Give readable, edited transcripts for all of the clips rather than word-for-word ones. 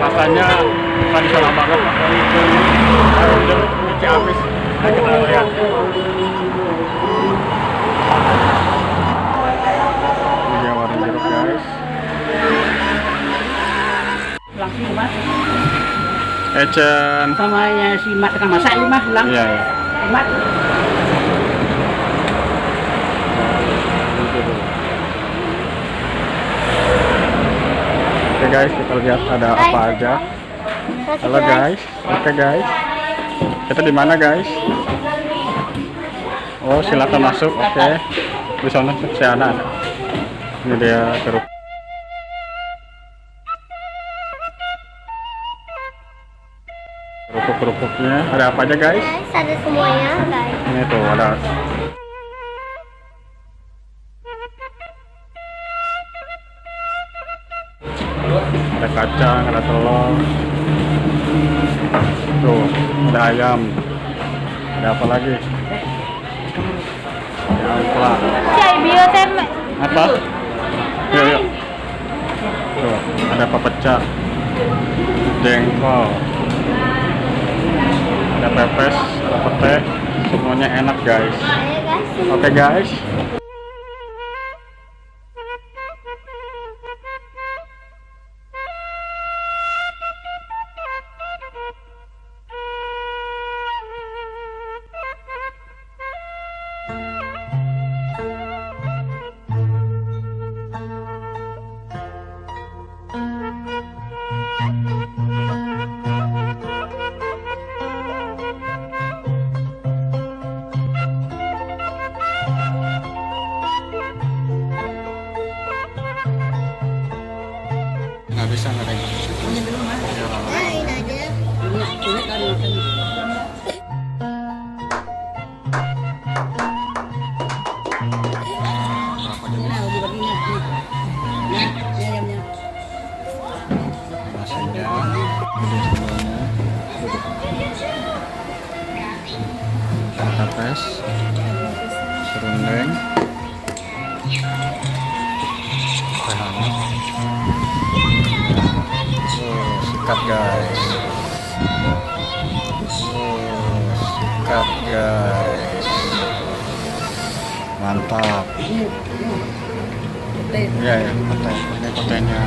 Rasanya tradisional banget Pak. Jeruk Ciamis. Nah, kita lihat. Ini dia warna jeruk guys. Langsung mas. Ecen. Samanya si Mat kan masak ini mas ulang. Iya ya. Mat. Oke guys, kita lihat ada apa aja. Halo guys. Oke guys. Kita di mana guys? Oh, silakan masuk. Oke. Di sana ada. Ini dia jeruk. Kerupuk-kerupuknya. Ada apa aja guys? Guys, ada semuanya guys. Ini tuh ada. Ada kacang, ada telur. Tuh, ada ayam. Ada apa lagi? Ada ampla. Cai biotem. Apa? Yuk, yuk. Tuh, ada pepecah. Jengkol. Ada pepes, ada pete. Semuanya enak guys. Ayo guys. Oke guys. Nggak bisa nggak ada yang bisa. Ini dulu mas. Nah, ini aja. Ini kan makan. Nah, udah begini. Nah, ini ayamnya. Nasinya, ini semuanya. Ada pepes, serundeng, sikat guys. Sikat guys. Mantap. Teh. Iya ya, pete. Ini petenya.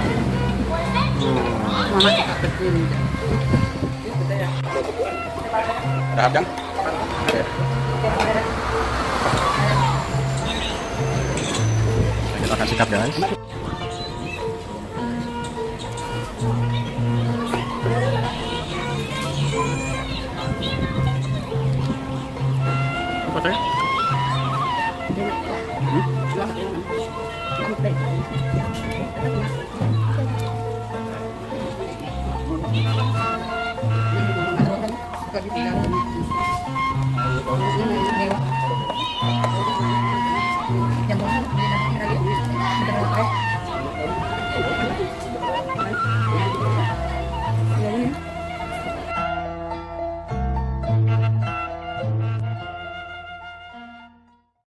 Mama kita kecil. Ada hadang? Oke. Kita akan sikat guys. Apa teh? Ini